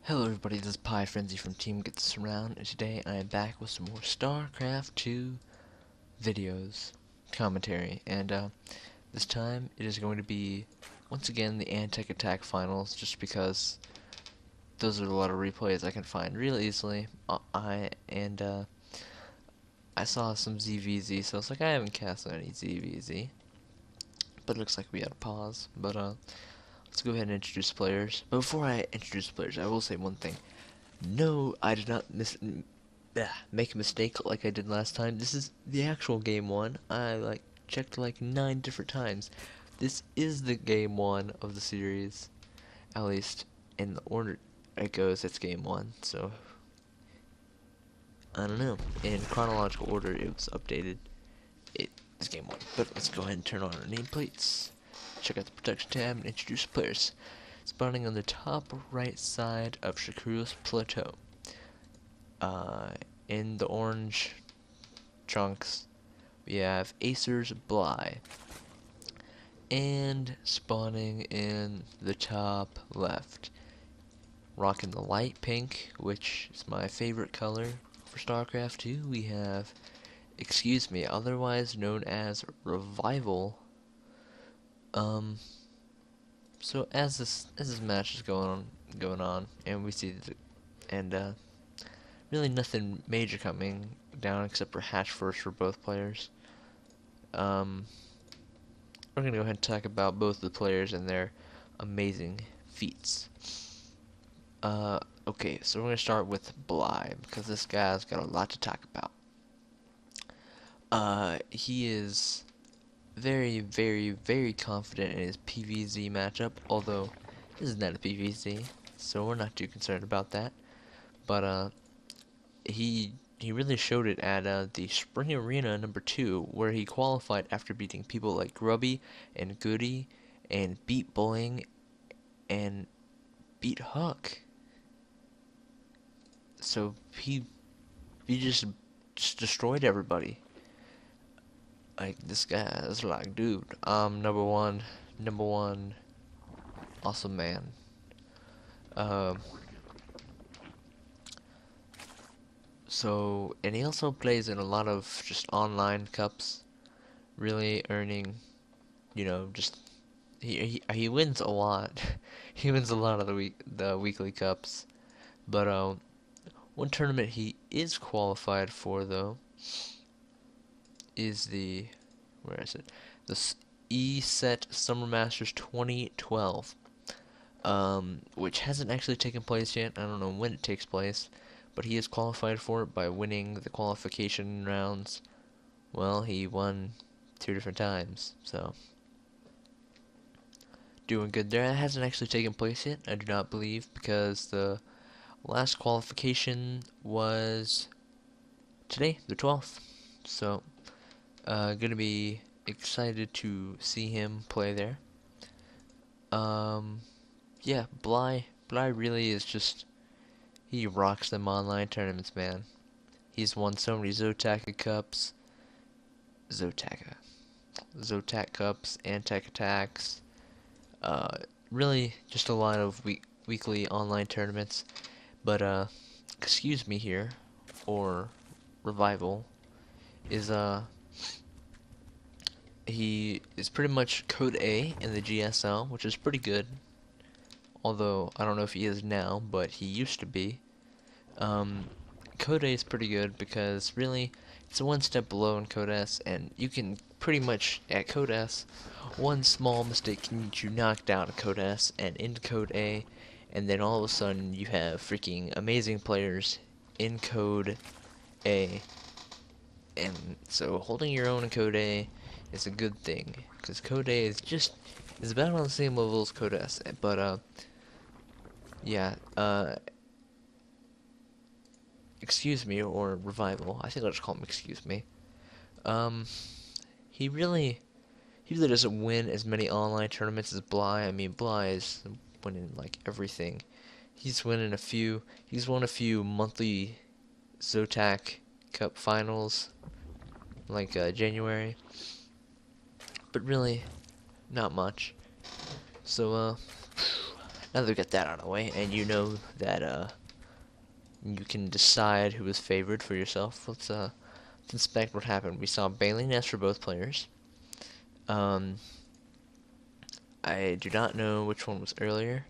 Hello everybody, this is Piefrenzy from Team Get This Around, and today I am back with some more StarCraft 2 videos, commentary, and this time it is going to be, once again, the Antec Attack Finals, just because those are a lot of replays I can find real easily. I saw some ZVZ, so I was like, I haven't cast any ZVZ, but it looks like we had a pause, but let's go ahead and introduce players. But before I introduce players, I will say one thing. No, I did not make a mistake like I did last time. This is the actual game one. I checked like 9 different times. This is the game one of the series. At least in the order it goes, it's game one. So I don't know. In chronological order, it was updated. It is game one. But let's go ahead and turn on our nameplates. Check out the protection tab and introduce players. Spawning on the top right side of Shakuru's plateau. In the orange chunks, we have AcerBly. And spawning in the top left, rocking the light pink, which is my favorite color for StarCraft 2, we have ExcuseMe, otherwise known as Revival. So as this match is going on, and we see really nothing major coming down except for hatch first for both players. We're gonna go ahead and talk about both the players and their amazing feats. Okay, so we're gonna start with Bly because this guy's got a lot to talk about. He is very, very, very confident in his PVZ matchup, although this is not a PVZ, so we're not too concerned about that. But he really showed it at the Spring Arena #2, where he qualified after beating people like Grubby and Goody, and beat Bullying, and beat Huck. So he just destroyed everybody. Like, this guy is like, dude, number one, awesome man. And he also plays in a lot of just online cups, really earning, just he wins a lot. He wins a lot of the weekly cups. But one tournament he is qualified for though is where is it? The ESET Summer Masters 2012. Which hasn't actually taken place yet. I don't know when it takes place, but he is qualified for it by winning the qualification rounds. Well, he won 2 different times, so doing good there. That hasn't actually taken place yet, I do not believe, because the last qualification was today, the 12th. So, gonna be excited to see him play there. Yeah, Bly really is just, he rocks them online tournaments, man. He's won so many Zotac Cups, Zotac Cups, Antec Attacks. Really just a lot of weekly online tournaments. But ExcuseMe here, or Revival, is he is pretty much Code A in the GSL, which is pretty good. Although I don't know if he is now, but he used to be. Code A is pretty good because really it's one step below in Code S, and you can pretty much at Code S, one small mistake can get you knocked out of Code S and into Code A, and then all of a sudden you have freaking amazing players in Code A. And so holding your own in Code A is a good thing, because Code A is about on the same level as Code S, but yeah, ExcuseMe, or Revival, I think I'll just call him ExcuseMe. He really doesn't win as many online tournaments as Bly. I mean, Bly is winning like everything. He's won a few monthly Zotac Cup finals, like January, but really not much. So now that we got that out of the way, and you know that you can decide who is favored for yourself. Let's inspect what happened. We saw Bailey Nest for both players. I do not know which one was earlier,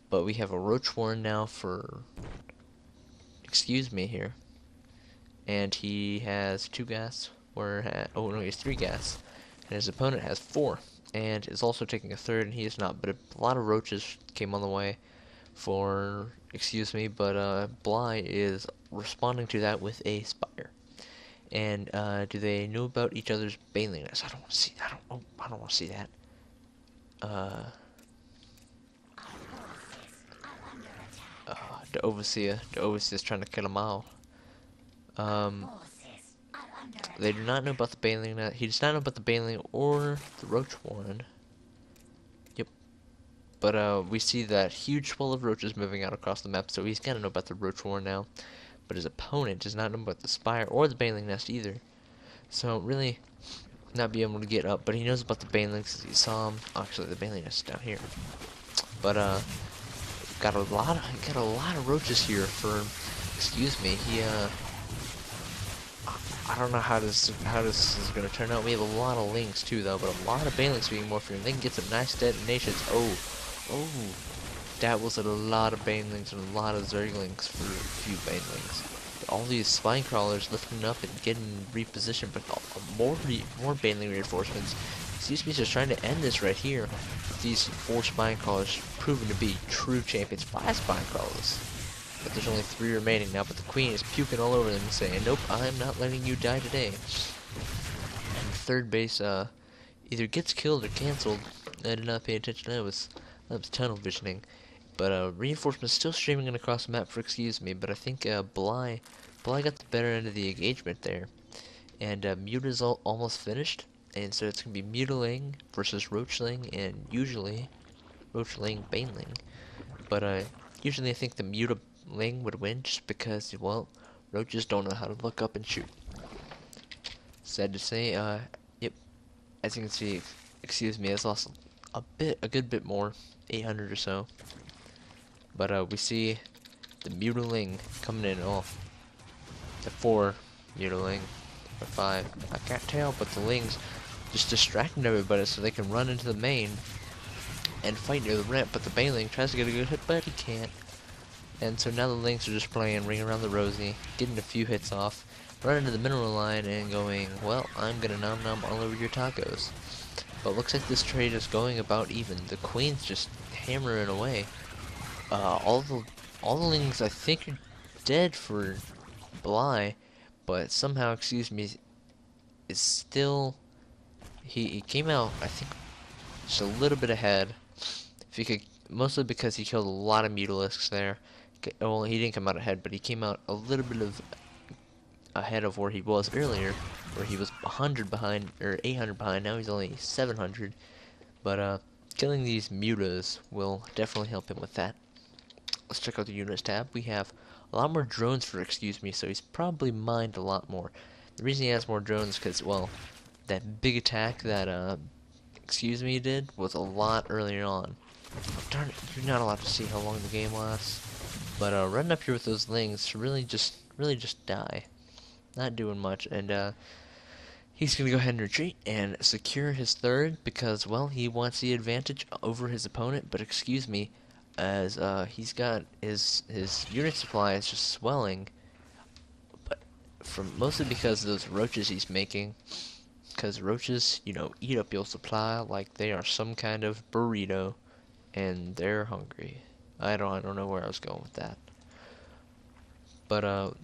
but we have a Roach Warren now for ExcuseMe here, and he has 2 gas. Oh no, he has 3 gas, and his opponent has 4, and is also taking a third, and he is not. But a lot of roaches came on the way for ExcuseMe, but Bly is responding to that with a Spire. And do they know about each other's bailiness? I don't want to see. I don't want to see that. The overseer's trying to kill them all. They do not know about the bailing. He does not know about the bailing or the Roach Warren. Yep. But we see that huge swell of roaches moving out across the map, so he's gotta know about the Roach Warren now. But his opponent does not know about the Spire or the Bailing Nest either. So really not be able to get up, but he knows about the Bailing because he saw him. Actually, the Bailing Nest is down here. But got a lot of roaches here for ExcuseMe. He I don't know how this is gonna turn out. We have a lot of links too though, but a lot of Bailings being more free. They can get some nice detonations. Oh, that was a lot of Banelings and a lot of Zerglings for a few Banelings. All these spine crawlers lifting up and getting repositioned, but more Baneling reinforcements. ExcuseMe is just trying to end this right here. These 4 spine crawlers proven to be true champions. 5 spine crawlers. But there's only 3 remaining now, but the queen is puking all over them and saying, nope, I'm not letting you die today. And third base either gets killed or cancelled. I did not pay attention. That was tunnel visioning. But reinforcements still streaming across the map for ExcuseMe, but I think Bly got the better end of the engagement there. And Muta's almost finished, and so it's going to be Mutaling versus Roachling, and usually Roachling Baneling. But usually I think the Mutaling would win just because, well, roaches don't know how to look up and shoot. Sad to say, yep, as you can see, ExcuseMe has lost a good bit more, 800 or so. But we see the Mutaling coming in. Oh, the 4 Mutaling, or 5. I can't tell, but the Lings just distracting everybody so they can run into the main and fight near the ramp. But the Baneling tries to get a good hit, but he can't. And so now the Lings are just playing Ring Around the Rosie, getting a few hits off, running to the mineral line and going, well, I'm gonna nom nom all over your tacos. But looks like this trade is going about even. The Queen's just hammering away. All the Lings I think are dead for Bly, but somehow ExcuseMe is still. He came out I think just a little bit ahead. If he could, mostly because he killed a lot of Mutalisks there. Well, he didn't come out ahead, but he came out a little bit ahead of where he was earlier, where he was 100 behind or 800 behind. Now he's only 700. But killing these mutas will definitely help him with that. Let's check out the units tab. We have a lot more drones for ExcuseMe, so he's probably mined a lot more. The reason he has more drones is because, well, that big attack that ExcuseMe did was a lot earlier on. Darn it, you're not allowed to see how long the game lasts. But running up here with those Lings to really just die. Not doing much, and he's gonna go ahead and retreat and secure his third because, well, he wants the advantage over his opponent. But ExcuseMe, as he's got his unit supply is just swelling, but mostly because of those roaches he's making. Because roaches, you know, eat up your supply like they are some kind of burrito, and they're hungry. I don't know where I was going with that. But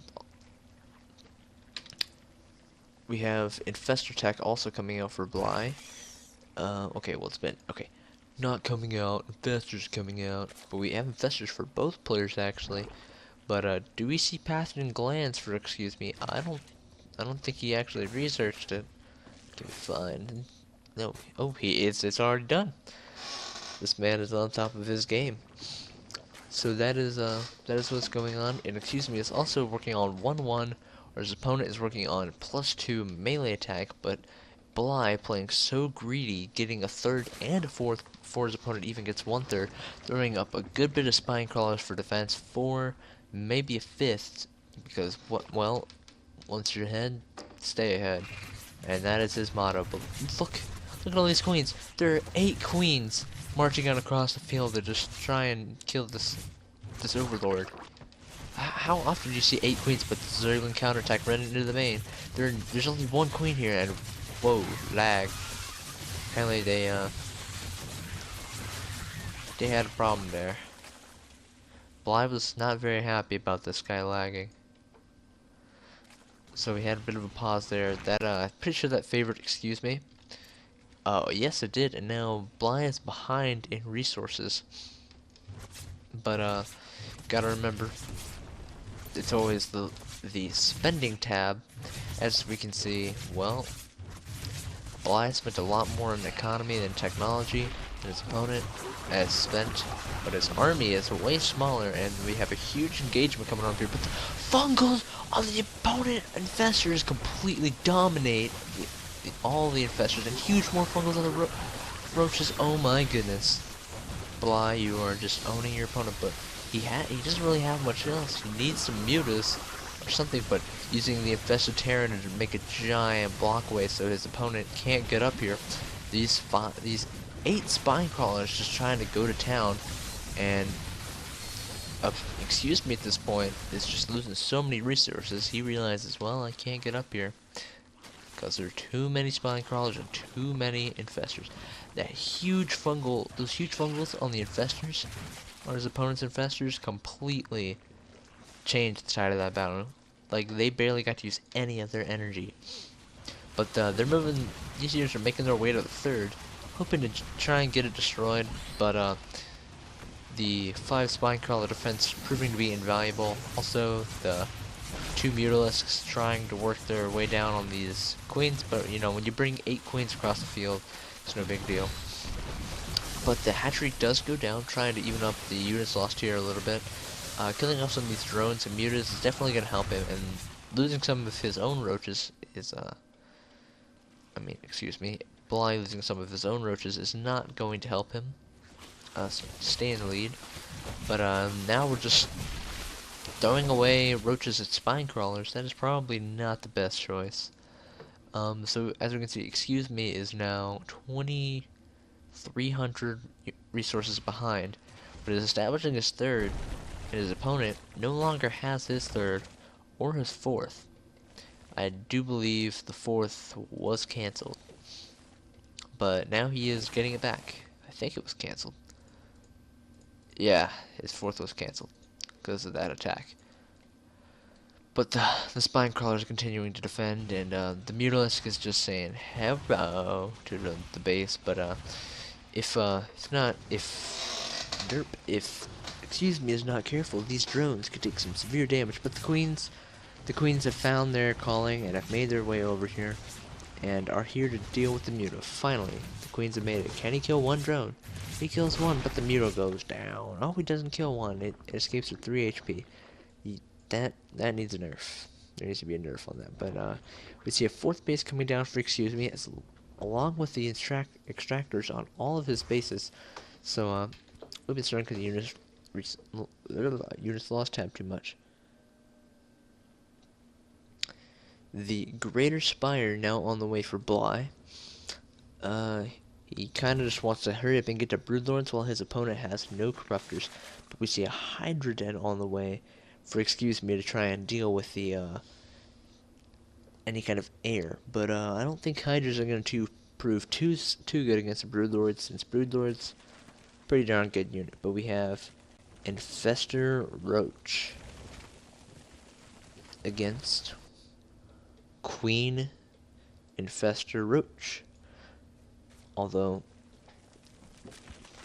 we have Infestor Tech also coming out for Bly. Okay, well, it's been not coming out. Infestor's coming out, but we have Infestors for both players actually. But do we see pathogen glands for ExcuseMe? I don't think he actually researched it. Okay, fine. No. Oh, it's already done. This man is on top of his game. So that is what's going on. And ExcuseMe is also working on 1-1, or his opponent is working on +2 melee attack. But Bly playing so greedy, getting a third and a fourth before his opponent even gets 1/3, throwing up a good bit of spine crawlers for defense, 4, maybe a 5th, because well, once you're ahead, stay ahead, and that is his motto. But look at all these queens. There are 8 queens marching out across the field to just try and kill this overlord. How often do you see 8 queens, but the Zergling counterattack right into the main? There's only 1 queen here, and whoa, lag. Apparently they had a problem there. Bly was not very happy about this guy lagging, so we had a bit of a pause there. That I'm pretty sure that favored ExcuseMe. Oh yes, it did, and now Bly is behind in resources. But gotta remember, it's always the spending tab. As we can see, well, Bly spent a lot more on economy than technology, and his opponent has spent, but his army is way smaller, and we have a huge engagement coming on here. But the fungals on the opponent infestors completely dominate all the infestors, and huge more fungals on the roaches. Oh my goodness, Bly, you are just owning your opponent, but he doesn't really have much else. He needs some mutas or something, but using the infested Terran to make a giant blockway so his opponent can't get up here. These 8 spine crawlers just trying to go to town, and ExcuseMe at this point is just losing so many resources. He realizes, well, I can't get up here because there are too many spine crawlers and too many infestors. Those huge fungals on the infestors, or his opponent's infestors, completely changed the side of that battle. Like, they barely got to use any of their energy. But they're moving. These units are making their way to the 3rd, hoping to try and get it destroyed. But the 5 spine crawler defense proving to be invaluable. Also, the 2 mutalisks trying to work their way down on these queens. But you know, when you bring 8 queens across the field, it's no big deal. But the hatchery does go down, trying to even up the units lost here a little bit. Killing off some of these drones and mutas is definitely going to help him, and losing some of his own roaches is, Bly losing some of his own roaches is not going to help him stay in the lead. But now we're just throwing away roaches at spine crawlers. That is probably not the best choice. So as we can see, ExcuseMe is now 2,300 resources behind, but is establishing his 3rd, and his opponent no longer has his 3rd or his 4th. I do believe the 4th was cancelled, but now he is getting it back. I think it was cancelled. Yeah, his 4th was cancelled because of that attack. But the spine crawlers are continuing to defend, and the mutalisk is just saying hello to the base. But if ExcuseMe is not careful, these drones could take some severe damage. But the queens have found their calling and have made their way over here, and are here to deal with the muta. Finally, the queens have made it. Can he kill 1 drone? He kills 1, but the muta goes down. Oh, he doesn't kill 1. It escapes with 3 HP. That needs a nerf. There needs to be a nerf on that. But we see a 4th base coming down for ExcuseMe, along with the extractors on all of his bases. So we'll be starting because the units lost tab too much. The Greater Spire now on the way for Bly. He kind of just wants to hurry up and get to Broodlords while his opponent has no Corruptors. But we see a Hydra Den on the way for ExcuseMe to try and deal with the any kind of air. But I don't think Hydras are going to prove too good against the Broodlords, since Broodlords pretty darn good unit. But we have Infestor Roach against Queen Infestor Roach. Although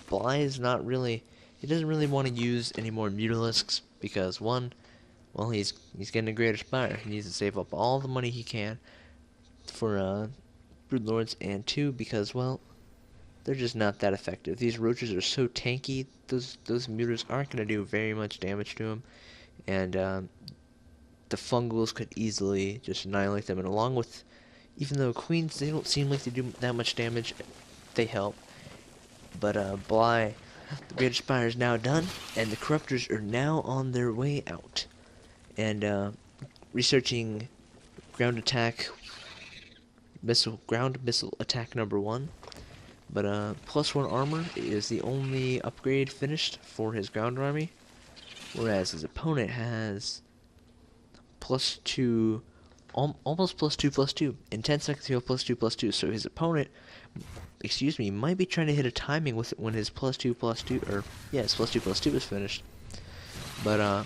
Bly is not really, he doesn't really want to use any more mutalisks, because 1, well, he's getting a Greater Spire. He needs to save up all the money he can for Broodlords, and 2, because, well, they're just not that effective. These roaches are so tanky, those mutas aren't going to do very much damage to him, and the fungals could easily just annihilate them. And along with, even though queens, they don't seem like they do that much damage, they help. But Bly, the Great Spire is now done, and the Corruptors are now on their way out. And researching ground missile attack number 1. But +1 armor is the only upgrade finished for his ground army, whereas his opponent has +2, almost +2/+2. In 10 seconds he'll +2/+2. So his opponent, might be trying to hit a timing with it when his +2/+2, or yeah, his +2/+2 is finished. But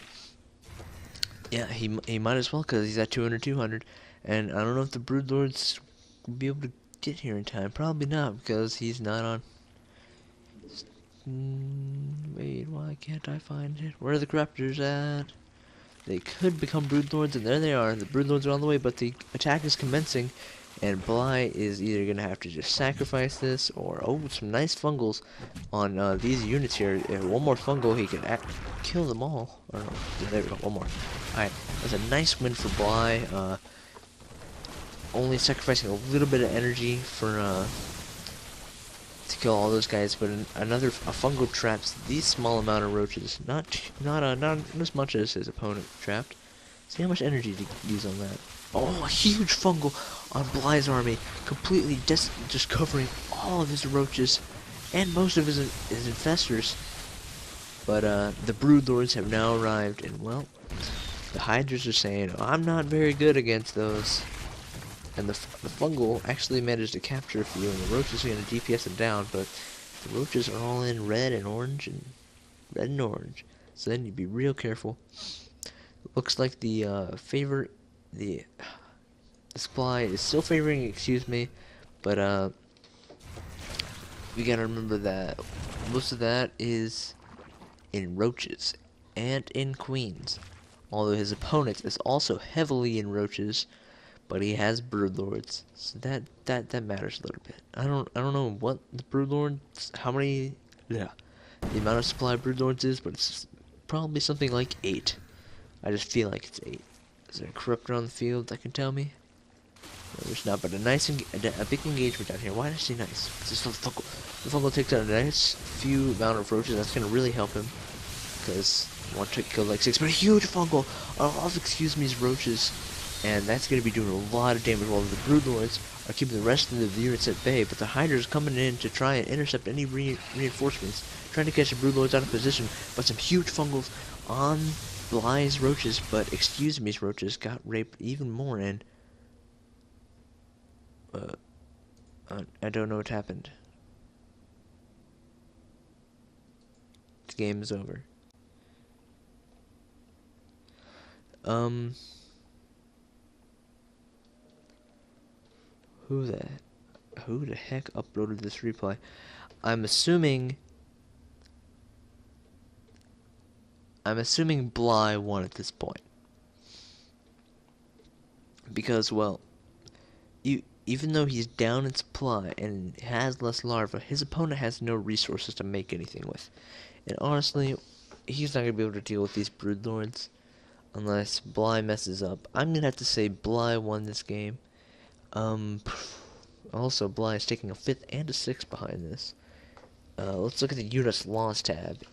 yeah, he might as well, because he's at 200, and I don't know if the Broodlords will be able to get here in time. Probably not, because he's not on. Wait, why can't I find it? Where are the Corruptors at? They could become Broodlords, and there they are. The Broodlords are on the way, but the attack is commencing, and Bly is either going to have to just sacrifice this, or, oh, some nice fungals on these units here. One more fungal, he can kill them all. Or, no, there we go, one more. Alright, that's a nice win for Bly. Only sacrificing a little bit of energy for to kill all those guys, but a fungal traps these small amount of roaches. Not as much as his opponent trapped. See how much energy to use on that. Oh, a huge fungal on Bly's army, completely just covering all of his roaches and most of his infestors. But the Broodlords have now arrived, and well, the Hydras are saying, oh, I'm not very good against those. And the fungal actually managed to capture a few, and the roaches are going to DPS them down, but the roaches are all in red and orange. So then you'd be real careful. Looks like the supply is still favoring ExcuseMe, but we gotta remember that most of that is in roaches and in queens, although his opponent is also heavily in roaches, but he has Broodlords, so that matters a little bit. I don't know what the Broodlords, the amount of supply of Broodlords is, but it's probably something like 8. I just feel like it's 8. Is there a Corruptor on the field that can tell me? No, there's not, but a big engagement down here. Why did I say nice? It's just the fungal. The fungal takes out a nice few amount of roaches. That's gonna really help him, because one trick killed like 6, but a huge fungal on all of ExcuseMe's roaches. And that's going to be doing a lot of damage, while the Broodlords are keeping the rest of the units at bay. But the Hydras coming in to try and intercept any reinforcements, trying to catch the Broodlords out of position. But some huge fungals on Bly's roaches, but ExcuseMe's roaches got raped even more. And I don't know what happened. The game is over. Who the heck uploaded this replay? I'm assuming Bly won at this point, because, well, even though he's down in supply and has less larvae, his opponent has no resources to make anything with, and honestly, he's not gonna be able to deal with these Broodlords unless Bly messes up. I'm gonna have to say Bly won this game. Also, Bly is taking a 5th and a 6th behind this. Let's look at the units lost tab.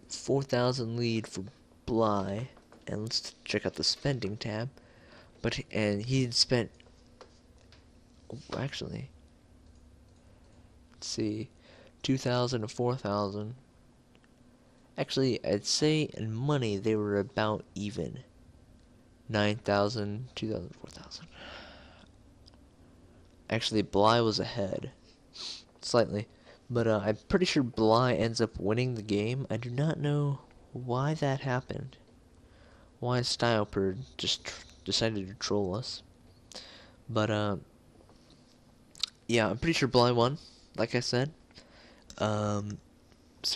4,000 lead for Bly, and let's check out the spending tab. And he'd spent. Oh, actually, let's see, 2,000 to 4,000. Actually, I'd say in money they were about even. 9,000, 2,000, 4,000. Actually, Bly was ahead, slightly, but I'm pretty sure Bly ends up winning the game. I do not know why that happened. Why Styleperd just decided to troll us. But yeah, I'm pretty sure Bly won, like I said. So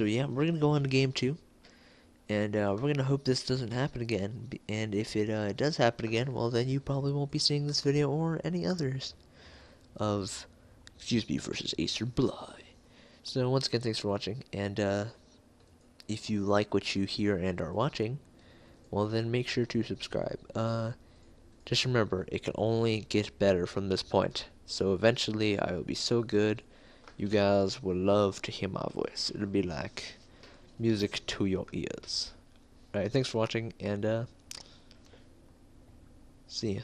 yeah, we're gonna go on to game 2. And we're gonna hope this doesn't happen again. And if it does happen again, well, then you probably won't be seeing this video or any others of ExcuseMe versus AcerBly. So once again, thanks for watching. And if you like what you hear and are watching, well, then make sure to subscribe. Just remember, it can only get better from this point. So eventually, I will be so good, you guys will love to hear my voice. It'll be like music to your ears. Alright, thanks for watching, and see ya.